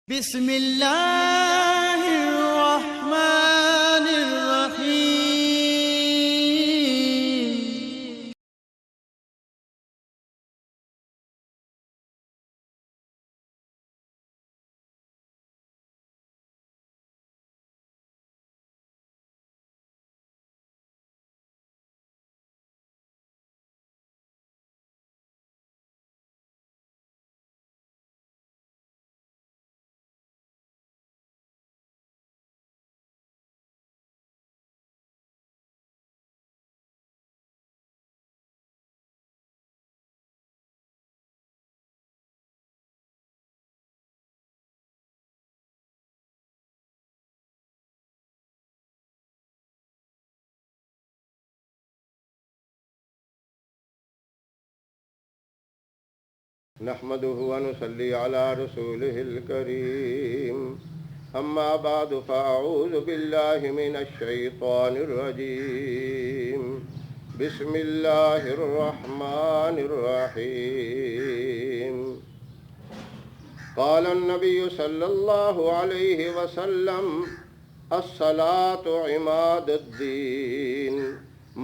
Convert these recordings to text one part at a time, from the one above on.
بسم اللہ الرحمن الرحیم۔ نحمده ونصلي على رسوله الكريم أما بعد فأعوذ بالله من الشيطان الرجيم بسم الله الرحمن الرحيم قال النبي صلى الله عليه وسلم الصلاة عماد الدين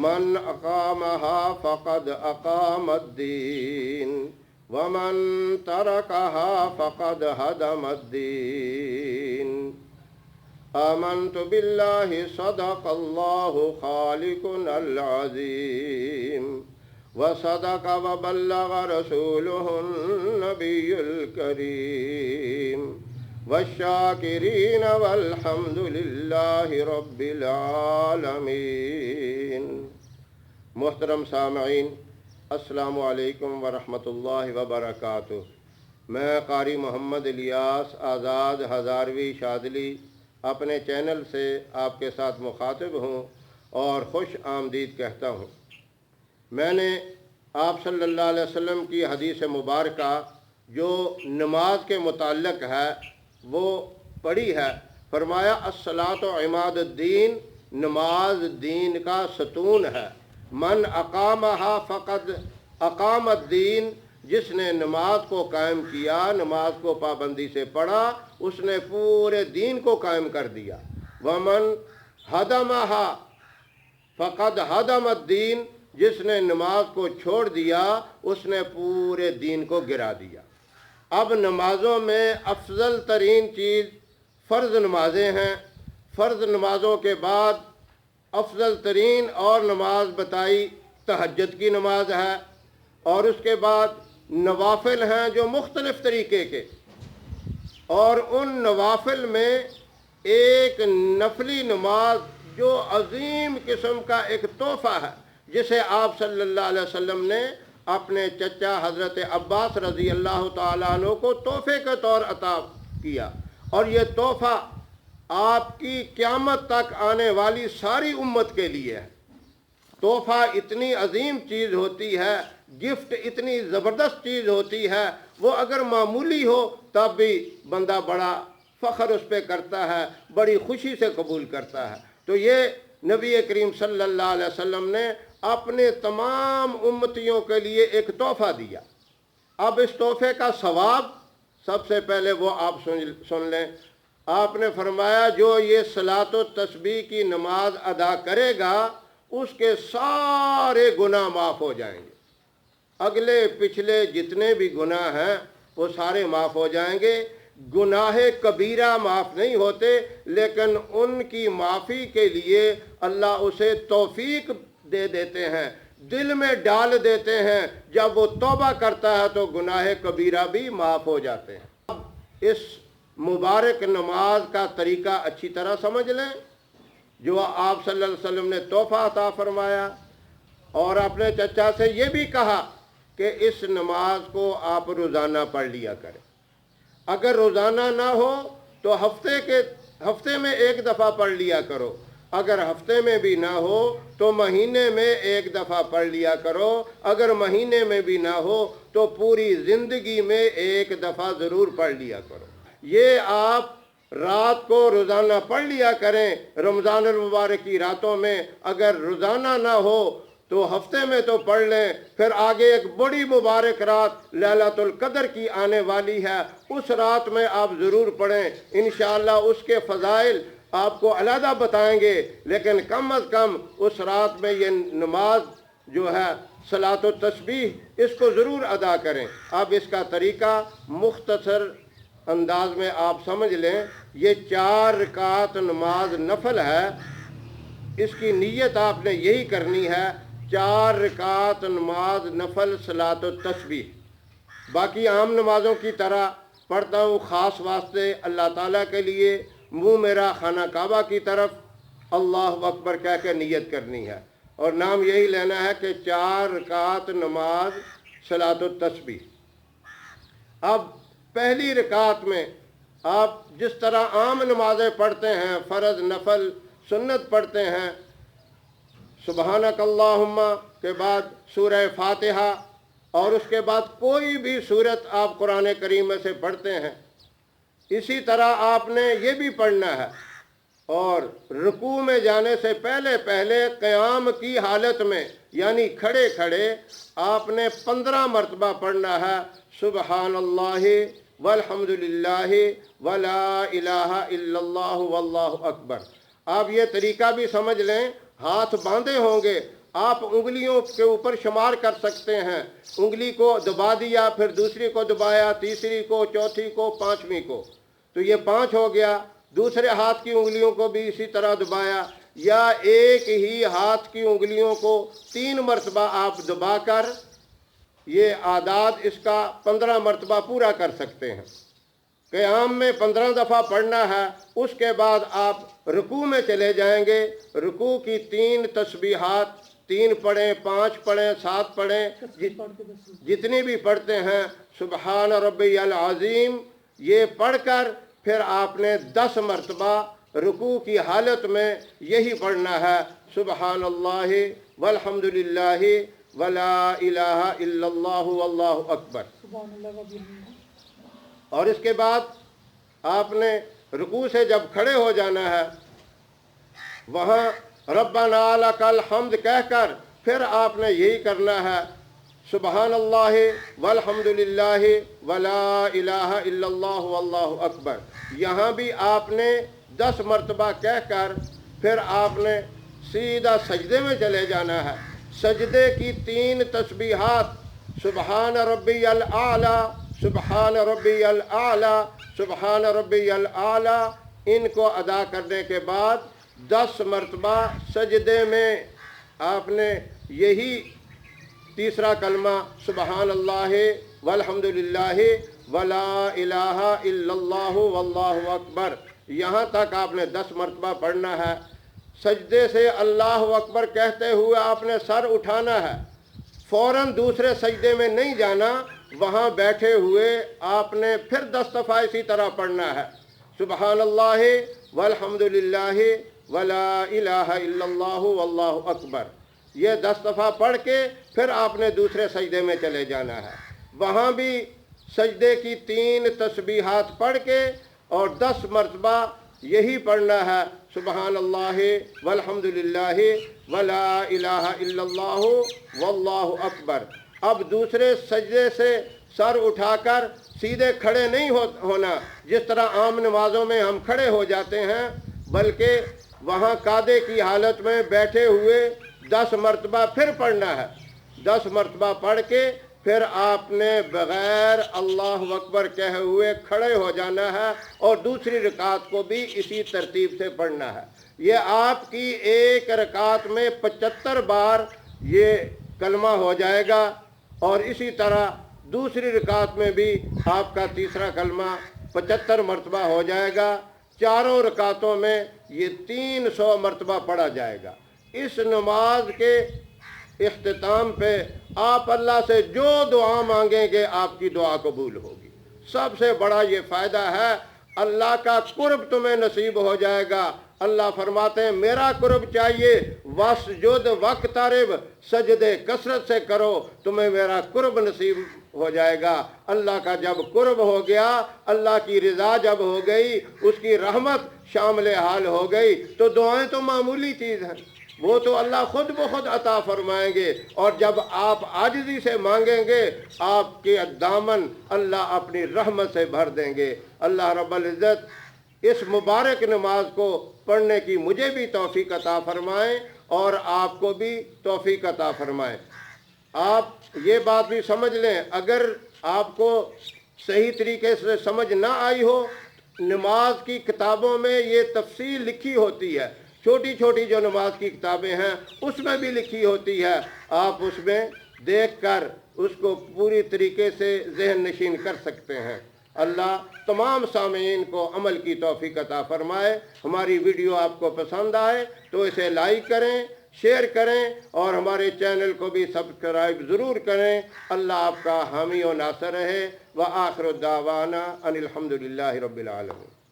من أقامها فقد أقام الدين ومن تركها فقد هدم الدين آمنت بالله صدق الله خالقنا العظيم وصدق وبلغ رسوله النبي الكريم والشاكرين والحمد لله رب العالمين۔ محترم سامعین، السلام علیکم ورحمۃ اللہ وبرکاتہ۔ میں قاری محمد الیاس آزاد ہزاروی شاذلی اپنے چینل سے آپ کے ساتھ مخاطب ہوں اور خوش آمدید کہتا ہوں۔ میں نے آپ صلی اللہ علیہ وسلم کی حدیث مبارکہ جو نماز کے متعلق ہے وہ پڑھی ہے۔ فرمایا الصلاۃ عماد الدین، نماز دین کا ستون ہے۔ من اقامہا فقد اقام الدین، جس نے نماز کو قائم کیا، نماز کو پابندی سے پڑھا، اس نے پورے دین کو قائم کر دیا۔ ومن ہدمہا فقد ہدم الدین، جس نے نماز کو چھوڑ دیا، اس نے پورے دین کو گرا دیا۔ اب نمازوں میں افضل ترین چیز فرض نمازیں ہیں۔ فرض نمازوں کے بعد افضل ترین اور نماز بتائی تہجد کی نماز ہے، اور اس کے بعد نوافل ہیں جو مختلف طریقے کے، اور ان نوافل میں ایک نفلی نماز جو عظیم قسم کا ایک تحفہ ہے، جسے آپ صلی اللہ علیہ وسلم نے اپنے چچا حضرت عباس رضی اللہ تعالیٰ عنہ کو تحفے کے طور عطا کیا، اور یہ تحفہ آپ کی قیامت تک آنے والی ساری امت کے لیے ہے۔ تحفہ اتنی عظیم چیز ہوتی ہے، گفٹ اتنی زبردست چیز ہوتی ہے، وہ اگر معمولی ہو تب بھی بندہ بڑا فخر اس پہ کرتا ہے، بڑی خوشی سے قبول کرتا ہے۔ تو یہ نبی کریم صلی اللہ علیہ وسلم نے اپنے تمام امتیوں کے لیے ایک تحفہ دیا۔ اب اس تحفے کا ثواب سب سے پہلے وہ آپ سن لیں۔ آپ نے فرمایا جو یہ صلاۃ و تسبیح کی نماز ادا کرے گا، اس کے سارے گناہ معاف ہو جائیں گے۔ اگلے پچھلے جتنے بھی گناہ ہیں وہ سارے معاف ہو جائیں گے۔ گناہ کبیرہ معاف نہیں ہوتے، لیکن ان کی معافی کے لیے اللہ اسے توفیق دے دیتے ہیں، دل میں ڈال دیتے ہیں۔ جب وہ توبہ کرتا ہے تو گناہ کبیرہ بھی معاف ہو جاتے ہیں۔ اب اس مبارک نماز کا طریقہ اچھی طرح سمجھ لیں، جو آپ صلی اللہ علیہ وسلم نے تحفہ عطا فرمایا، اور اپنے چچا سے یہ بھی کہا کہ اس نماز کو آپ روزانہ پڑھ لیا کریں۔ اگر روزانہ نہ ہو تو ہفتے میں ایک دفعہ پڑھ لیا کرو۔ اگر ہفتے میں بھی نہ ہو تو مہینے میں ایک دفعہ پڑھ لیا کرو۔ اگر مہینے میں بھی نہ ہو تو پوری زندگی میں ایک دفعہ ضرور پڑھ لیا کرو۔ یہ آپ رات کو روزانہ پڑھ لیا کریں۔ رمضان المبارک کی راتوں میں اگر روزانہ نہ ہو تو ہفتے میں تو پڑھ لیں، پھر آگے ایک بڑی مبارک رات لیلۃ القدر کی آنے والی ہے، اس رات میں آپ ضرور پڑھیں، انشاءاللہ اس کے فضائل آپ کو علیحدہ بتائیں گے، لیکن کم از کم اس رات میں یہ نماز جو ہے صلاۃ و تسبیح اس کو ضرور ادا کریں۔ اب اس کا طریقہ مختصر انداز میں آپ سمجھ لیں، یہ 4 رکعت نماز نفل ہے، اس کی نیت آپ نے یہی کرنی ہے، 4 رکعت نماز نفل صلاۃ و تسبیح۔ باقی عام نمازوں کی طرح پڑھتا ہوں خاص واسطے اللہ تعالیٰ کے لیے، منہ میرا خانہ کعبہ کی طرف اللہ اکبر کہہ کے نیت کرنی ہے، اور نام یہی لینا ہے کہ 4 رکعت نماز صلاۃ و تسبیح۔ اب پہلی رکعت میں آپ جس طرح عام نمازیں پڑھتے ہیں، فرض نفل سنت پڑھتے ہیں، سبحانک اللہم کے بعد سورہ فاتحہ، اور اس کے بعد کوئی بھی سورت آپ قرآن کریم میں سے پڑھتے ہیں، اسی طرح آپ نے یہ بھی پڑھنا ہے، اور رکوع میں جانے سے پہلے قیام کی حالت میں یعنی کھڑے کھڑے آپ نے 15 مرتبہ پڑھنا ہے، سبحان اللہ والحمد للہ ولا الہ الا اللہ واللہ اکبر۔ آپ یہ طریقہ بھی سمجھ لیں، ہاتھ باندھے ہوں گے، آپ انگلیوں کے اوپر شمار کر سکتے ہیں، انگلی کو دبا دیا، پھر دوسری کو دبایا، تیسری کو، چوتھی کو، 5ویں کو، تو یہ 5 ہو گیا۔ دوسرے ہاتھ کی انگلیوں کو بھی اسی طرح دبایا، یا ایک ہی ہاتھ کی انگلیوں کو 3 مرتبہ آپ دبا کر یہ اعداد اس کا 15 مرتبہ پورا کر سکتے ہیں۔ قیام میں 15 دفعہ پڑھنا ہے، اس کے بعد آپ رکوع میں چلے جائیں گے، رکوع کی 3 تسبیحات، 3 پڑھیں، 5 پڑھیں، 7 پڑھیں، جتنی بھی پڑھتے ہیں، سبحان ربی العظیم، یہ پڑھ کر پھر آپ نے 10 مرتبہ رکوع کی حالت میں یہی پڑھنا ہے، سبحان اللہ والحمد للہ ولا الہ الا اللہ واللہ اکبر۔ اور اس کے بعد آپ نے رکوع سے جب کھڑے ہو جانا ہے، وہاں ربنا لک الحمد کہہ کر پھر آپ نے یہی کرنا ہے، سبحان اللہ والحمد للہ ولا الہ الا اللہ واللہ اکبر۔ یہاں بھی آپ نے 10 مرتبہ کہہ کر پھر آپ نے سیدھا سجدے میں چلے جانا ہے، سجدے کی 3 تسبیحات، سبحان ربی الاعلی، سبحان ربی الاعلی، سبحان ربی الاعلی، ان کو ادا کرنے کے بعد 10 مرتبہ سجدے میں آپ نے یہی تیسرا کلمہ سبحان اللہ والحمد للہ ولا الہ الا اللہ واللہ اکبر، یہاں تک آپ نے 10 مرتبہ پڑھنا ہے۔ سجدے سے اللہ اکبر کہتے ہوئے آپ نے سر اٹھانا ہے، فوراً دوسرے سجدے میں نہیں جانا، وہاں بیٹھے ہوئے آپ نے پھر 10 دفعہ اسی طرح پڑھنا ہے، سبحان اللہ والحمد للہ ولا الہ الا اللہ واللہ اکبر۔ یہ 10 دفعہ پڑھ کے پھر آپ نے دوسرے سجدے میں چلے جانا ہے، وہاں بھی سجدے کی 3 تسبیحات پڑھ کے اور 10 مرتبہ یہی پڑھنا ہے، سبحان اللہ والحمد للہ ولا الہ الا اللہ واللہ اکبر۔ اب دوسرے سجدے سے سر اٹھا کر سیدھے کھڑے نہیں ہونا جس طرح عام نمازوں میں ہم کھڑے ہو جاتے ہیں، بلکہ وہاں قعدے کی حالت میں بیٹھے ہوئے 10 مرتبہ پھر پڑھنا ہے، 10 مرتبہ پڑھ کے پھر آپ نے بغیر اللہ اکبر کہے ہوئے کھڑے ہو جانا ہے، اور دوسری رکعت کو بھی اسی ترتیب سے پڑھنا ہے۔ یہ آپ کی ایک رکعت میں 75 بار یہ کلمہ ہو جائے گا، اور اسی طرح دوسری رکعت میں بھی آپ کا تیسرا کلمہ 75 مرتبہ ہو جائے گا، چاروں رکعتوں میں یہ 300 مرتبہ پڑھا جائے گا۔ اس نماز کے اختتام پہ آپ اللہ سے جو دعا مانگیں گے آپ کی دعا قبول ہوگی۔ سب سے بڑا یہ فائدہ ہے، اللہ کا قرب تمہیں نصیب ہو جائے گا۔ اللہ فرماتے ہیں میرا قرب چاہیے، واسجد واقترب، سجدے کثرت سے کرو، تمہیں میرا قرب نصیب ہو جائے گا۔ اللہ کا جب قرب ہو گیا، اللہ کی رضا جب ہو گئی، اس کی رحمت شامل حال ہو گئی، تو دعائیں تو معمولی چیز ہیں، وہ تو اللہ خود بخود عطا فرمائیں گے، اور جب آپ عاجزی سے مانگیں گے آپ کے دامن اللہ اپنی رحمت سے بھر دیں گے۔ اللہ رب العزت اس مبارک نماز کو پڑھنے کی مجھے بھی توفیق عطا فرمائیں اور آپ کو بھی توفیق عطا فرمائیں۔ آپ یہ بات بھی سمجھ لیں، اگر آپ کو صحیح طریقے سے سمجھ نہ آئی ہو، نماز کی کتابوں میں یہ تفصیل لکھی ہوتی ہے، چھوٹی چھوٹی جو نماز کی کتابیں ہیں اس میں بھی لکھی ہوتی ہے، آپ اس میں دیکھ کر اس کو پوری طریقے سے ذہن نشین کر سکتے ہیں۔ اللہ تمام سامعین کو عمل کی توفیق عطا فرمائے۔ ہماری ویڈیو آپ کو پسند آئے تو اسے لائک کریں، شیئر کریں اور ہمارے چینل کو بھی سبسکرائب ضرور کریں۔ اللہ آپ کا حامی و ناصر رہے۔ وآخر دعوانا ان الحمدللہ رب العالمین۔